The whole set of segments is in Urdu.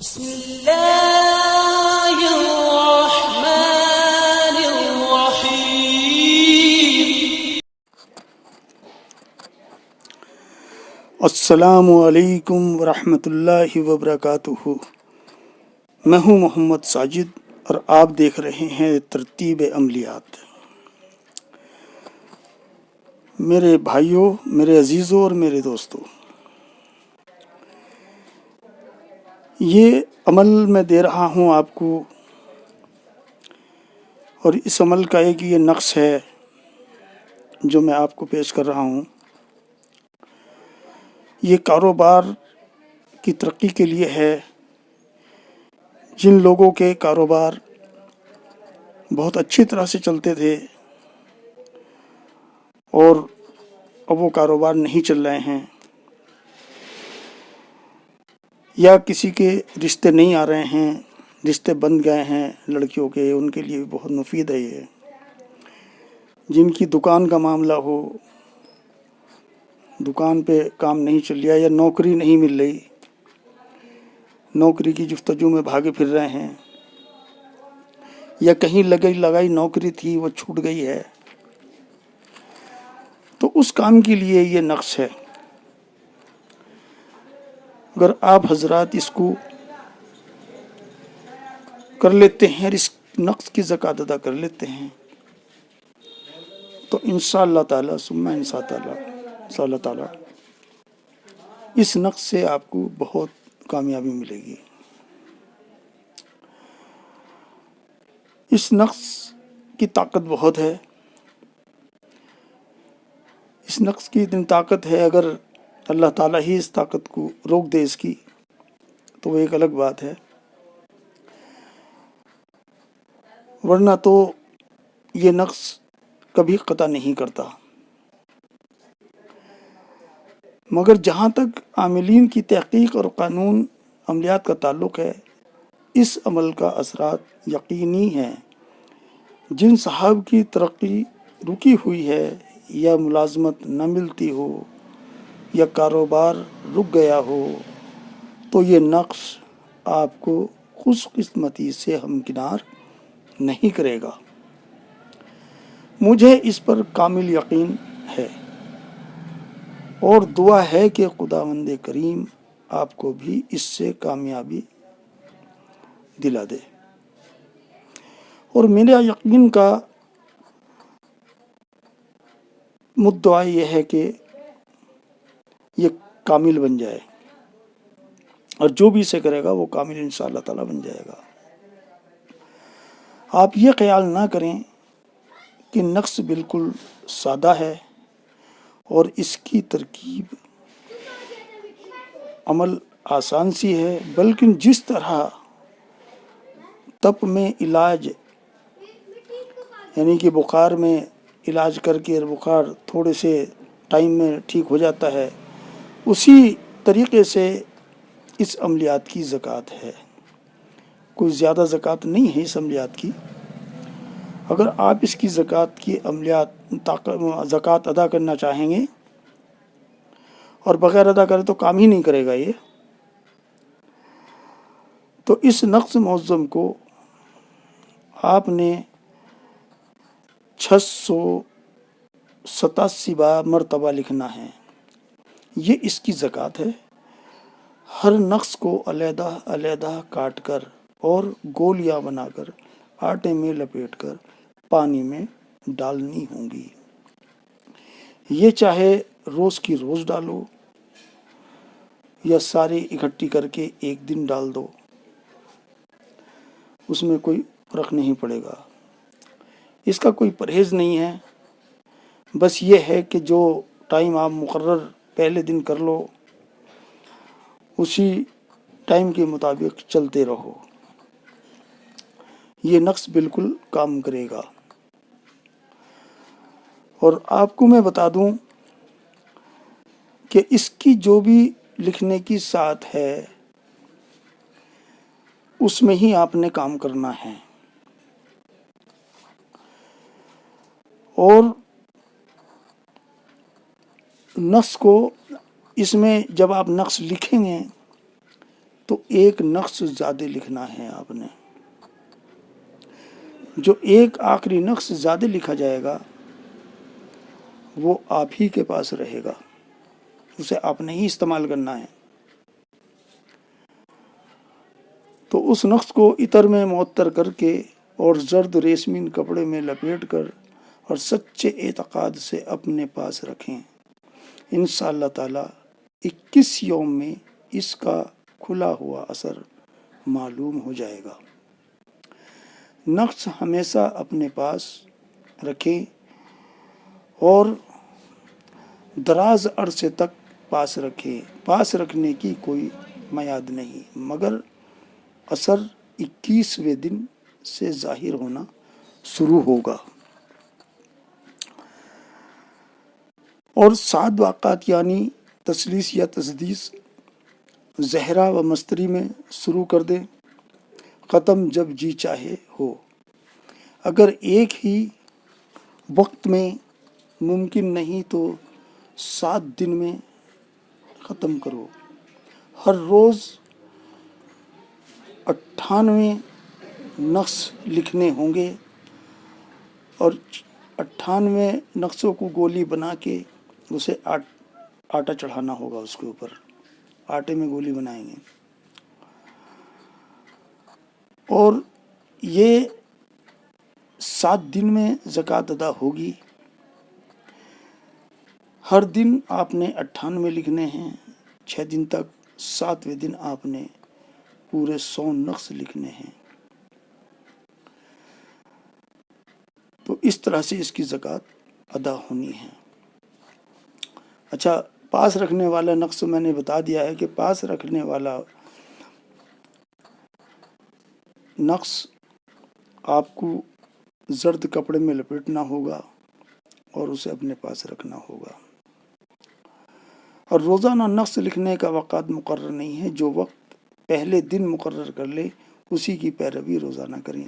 بسم الله الرحمن الرحيم. السلام علیکم ورحمۃ اللہ وبرکاتہ. میں ہوں محمد ساجد اور آپ دیکھ رہے ہیں ترتیب عملیات. میرے بھائیوں، میرے عزیزوں اور میرے دوستوں، یہ عمل میں دے رہا ہوں آپ کو، اور اس عمل کا ایک یہ نقص ہے جو میں آپ کو پیش کر رہا ہوں. یہ کاروبار کی ترقی کے لیے ہے. جن لوگوں کے کاروبار بہت اچھی طرح سے چلتے تھے اور اب وہ کاروبار نہیں چل رہے ہیں، یا کسی کے رشتے نہیں آ رہے ہیں، رشتے بند گئے ہیں لڑکیوں کے، ان کے لیے بھی بہت مفید ہے یہ. جن کی دکان کا معاملہ ہو، دکان پہ کام نہیں چل رہا یا نوکری نہیں مل رہی، نوکری کی جستجو میں بھاگے پھر رہے ہیں، یا کہیں لگائی نوکری تھی وہ چھوٹ گئی ہے، تو اس کام کے لیے یہ نقص ہے. اگر آپ حضرات اس کو کر لیتے ہیں اور اس نقص کی زکوٰۃ ادا کر لیتے ہیں، تو انشاءاللہ تعالی ثم انشاءاللہ تعالی اس نقص سے آپ کو بہت کامیابی ملے گی. اس نقص کی طاقت بہت ہے. اس نقص کی اتنی طاقت ہے، اگر اللہ تعالیٰ ہی اس طاقت کو روک دے اس کی، تو وہ ایک الگ بات ہے. ورنہ تو یہ نقص کبھی قطع نہیں کرتا. مگر جہاں تک عاملین کی تحقیق اور قانون عملیات کا تعلق ہے، اس عمل کا اثرات یقینی ہیں. جن صاحب کی ترقی رکی ہوئی ہے، یا ملازمت نہ ملتی ہو، یا کاروبار رک گیا ہو، تو یہ نقص آپ کو خوش قسمتی سے ہمکنار نہیں کرے گا. مجھے اس پر کامل یقین ہے، اور دعا ہے کہ خداوند کریم آپ کو بھی اس سے کامیابی دلا دے. اور میرا یقین کا مدعا یہ ہے کہ یہ کامل بن جائے، اور جو بھی اسے کرے گا وہ کامل انشاءاللہ تعالی بن جائے گا. آپ یہ خیال نہ کریں کہ نقص بالکل سادہ ہے اور اس کی ترکیب عمل آسان سی ہے، بلکہ جس طرح تپ میں علاج، یعنی کہ بخار میں علاج کر کے بخار تھوڑے سے ٹائم میں ٹھیک ہو جاتا ہے، اسی طریقے سے اس عملیات کی زکوٰۃ ہے. کوئی زیادہ زکوٰۃ نہیں ہے اس عملیات کی. اگر آپ اس کی زکوٰۃ کی زکوٰۃ ادا کرنا چاہیں گے، اور بغیر ادا کرے تو کام ہی نہیں کرے گا یہ، تو اس نقص معظم کو آپ نے 687 مرتبہ لکھنا ہے. یہ اس کی زکوٰۃ ہے. ہر نقص کو علیحدہ علیحدہ کاٹ کر اور گولیاں بنا کر آٹے میں لپیٹ کر پانی میں ڈالنی ہوں گی. یہ چاہے روز کی روز ڈالو یا ساری اکٹھی کر کے ایک دن ڈال دو، اس میں کوئی فرق نہیں پڑے گا. اس کا کوئی پرہیز نہیں ہے. بس یہ ہے کہ جو ٹائم آپ مقرر پہلے دن کر لو، اسی ٹائم کے مطابق چلتے رہو. یہ نقص بالکل کام کرے گا. اور آپ کو میں بتا دوں کہ اس کی جو بھی لکھنے کی ساتھ ہے، اس میں ہی آپ نے کام کرنا ہے. اور نقص کو اس میں جب آپ نقص لکھیں گے تو ایک نقش زیادہ لکھنا ہے آپ نے. جو ایک آخری نقش زیادہ لکھا جائے گا وہ آپ ہی کے پاس رہے گا، اسے آپ نے ہی استعمال کرنا ہے. تو اس نقش کو عطر میں معطر کر کے اور زرد ریشمین کپڑے میں لپیٹ کر اور سچے اعتقاد سے اپنے پاس رکھیں. انشاءاللہ تعالی 21 یوم میں اس کا کھلا ہوا اثر معلوم ہو جائے گا. نقش ہمیشہ اپنے پاس رکھیں اور دراز عرصے تک پاس رکھیں. پاس رکھنے کی کوئی میعاد نہیں، مگر اثر 21ویں دن سے ظاہر ہونا شروع ہوگا. اور 7 واقعات یعنی تثلیث یا تسدیس زہرا و مستری میں شروع کر دیں، ختم جب جی چاہے ہو. اگر ایک ہی وقت میں ممکن نہیں تو 7 دن میں ختم کرو. ہر روز 98 نقش لکھنے ہوں گے اور 98 نقشوں کو گولی بنا کے اسے آٹا چڑھانا ہوگا. اس کے اوپر آٹے میں گولی بنائیں گے اور یہ 7 دن میں زکوٰۃ ادا ہوگی. ہر دن آپ نے 98 لکھنے ہیں 6 دن تک. 7ویں دن آپ نے پورے 100 نقش لکھنے ہیں. تو اس طرح سے اس کی زکوٰۃ ادا ہونی ہے. اچھا، پاس رکھنے والا نقش میں نے بتا دیا ہے کہ پاس رکھنے والا نقش آپ کو زرد کپڑے میں لپیٹنا ہوگا اور اسے اپنے پاس رکھنا ہوگا. اور روزانہ نقش لکھنے کا وقت مقرر نہیں ہے. جو وقت پہلے دن مقرر کر لے اسی کی پیروی روزانہ کریں.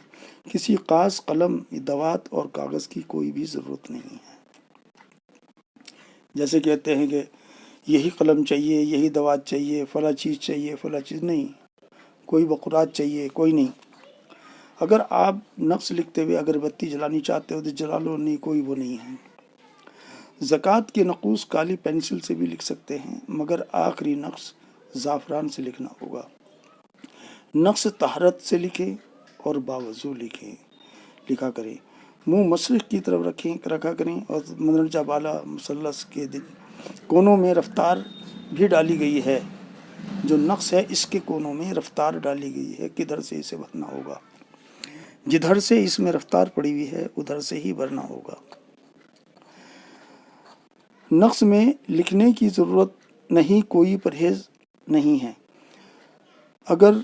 کسی خاص قلم، دوات اور کاغذ کی کوئی بھی ضرورت نہیں ہے. جیسے کہتے ہیں کہ یہی قلم چاہیے، یہی دوات چاہیے، فلاں چیز چاہیے، فلاں چیز نہیں. کوئی بقرات چاہیے، کوئی نہیں. اگر آپ نقش لکھتے ہوئے اگر بتی جلانی چاہتے ہو تو جلا لو، نہیں کوئی وہ نہیں ہے. زکوٰۃ کے نقوص کالی پینسل سے بھی لکھ سکتے ہیں، مگر آخری نقش زعفران سے لکھنا ہوگا. نقش طہارت سے لکھیں اور باوضو لکھا کریں. منہ مشرق کی طرف رکھا کریں اور مندرجہ بالا مثلث کے کونوں میں رفتار بھی ڈالی گئی ہے. جو نقش ہے اس کے کونوں میں رفتار ڈالی گئی ہے، کدھر سے اسے بھرنا ہوگا. جدھر سے اس میں رفتار پڑی ہوئی ہے ادھر سے ہی بھرنا ہوگا. نقش میں لکھنے کی ضرورت نہیں، کوئی پرہیز نہیں ہے. اگر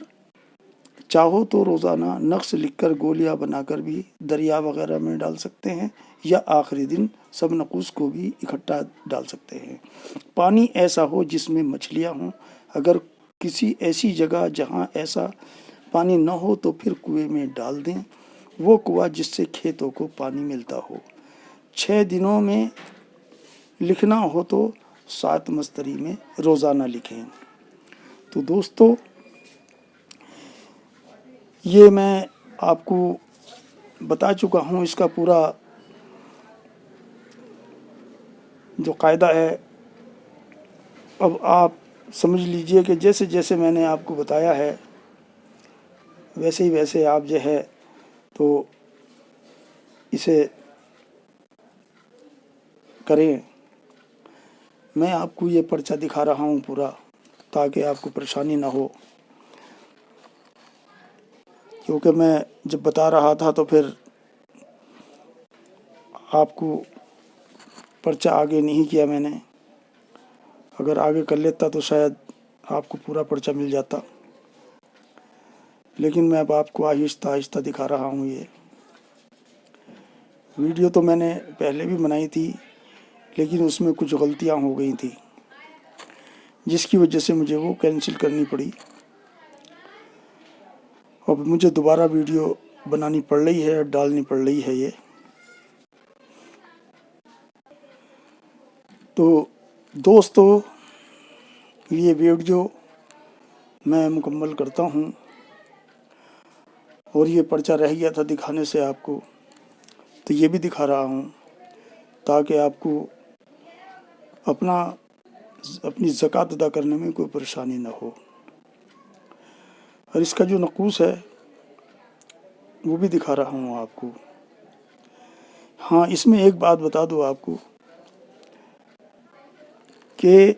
چاہو تو روزانہ نقش لکھ کر گولیاں بنا کر بھی دریا وغیرہ میں ڈال سکتے ہیں، یا آخری دن سب نقوص کو بھی اکٹھا ڈال سکتے ہیں. پانی ایسا ہو جس میں مچھلیاں ہوں. اگر کسی ایسی جگہ جہاں ایسا پانی نہ ہو تو پھر کنویں میں ڈال دیں، وہ کنواں جس سے کھیتوں کو پانی ملتا ہو. 6 دنوں میں لکھنا ہو تو 7 مستری میں روزانہ لکھیں. تو دوستو، یہ میں آپ کو بتا چکا ہوں. اس کا پورا جو قاعدہ ہے اب آپ سمجھ لیجئے کہ جیسے جیسے میں نے آپ کو بتایا ہے ویسے ہی ویسے آپ جو ہے تو اسے کریں. میں آپ کو یہ پرچہ دکھا رہا ہوں پورا، تاکہ آپ کو پریشانی نہ ہو. کیونکہ میں جب بتا رہا تھا تو پھر آپ کو پرچہ آگے نہیں کیا میں نے. اگر آگے کر لیتا تو شاید آپ کو پورا پرچہ مل جاتا. لیکن میں اب آپ کو آہستہ آہستہ دکھا رہا ہوں. یہ ویڈیو تو میں نے پہلے بھی بنائی تھی، لیکن اس میں کچھ غلطیاں ہو گئی تھیں جس کی وجہ سے مجھے وہ کینسل کرنی پڑی. اور مجھے دوبارہ ویڈیو بنانی پڑ رہی ہے، ڈالنی پڑ رہی ہے. یہ تو دوستو، یہ ویڈیو میں مکمل کرتا ہوں، اور یہ پرچہ رہ گیا تھا دکھانے سے آپ کو، تو یہ بھی دکھا رہا ہوں تاکہ آپ کو اپنی زکوٰۃ ادا کرنے میں کوئی پریشانی نہ ہو۔ اور اس کا جو نقوص ہے وہ بھی دکھا رہا ہوں آپ کو۔ ہاں، اس میں ایک بات بتا دوں آپ کو کہ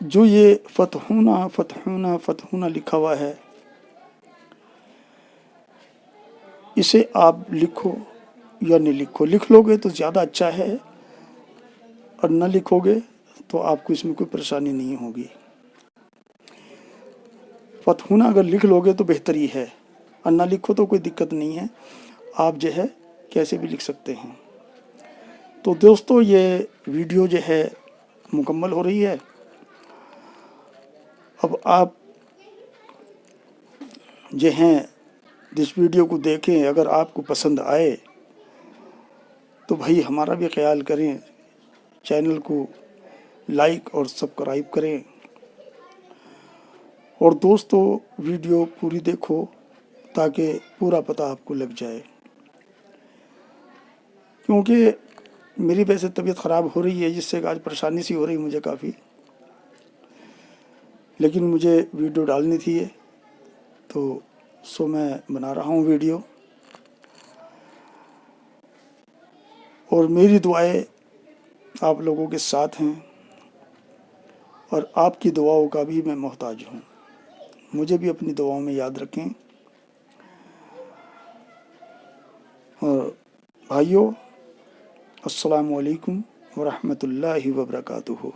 جو یہ فتحونا فتحونا فتحونا لکھا ہوا ہے، اسے آپ لکھو یا نہیں لکھو، لکھ لو گے تو زیادہ اچھا ہے، اور نہ لکھو گے تو آپ کو اس میں کوئی پریشانی نہیں ہوگی۔ فتحونا اگر لکھ لو گے تو بہتر ہی ہے، اور نہ لکھو تو کوئی دقت نہیں ہے، آپ جو ہے کیسے بھی لکھ سکتے ہیں۔ تو دوستو، یہ ویڈیو جو ہے مکمل ہو رہی ہے۔ اب آپ جو ہیں اس ویڈیو کو دیکھیں، اگر آپ کو پسند آئے تو بھائی ہمارا بھی خیال کریں، چینل کو لائک اور سبسکرائب کریں، اور دوستو ویڈیو پوری دیکھو تاکہ پورا پتہ آپ کو لگ جائے، کیونکہ میری ویسے طبیعت خراب ہو رہی ہے، جس سے آج پریشانی سی ہو رہی مجھے کافی، لیکن مجھے ویڈیو ڈالنی تھی تو میں بنا رہا ہوں ویڈیو، اور میری دعائیں آپ لوگوں کے ساتھ ہیں، اور آپ کی دعاؤں کا بھی میں محتاج ہوں، مجھے بھی اپنی دعاؤں میں یاد رکھیں۔ اور بھائیو، السلام علیکم ورحمۃ اللہ وبرکاتہ۔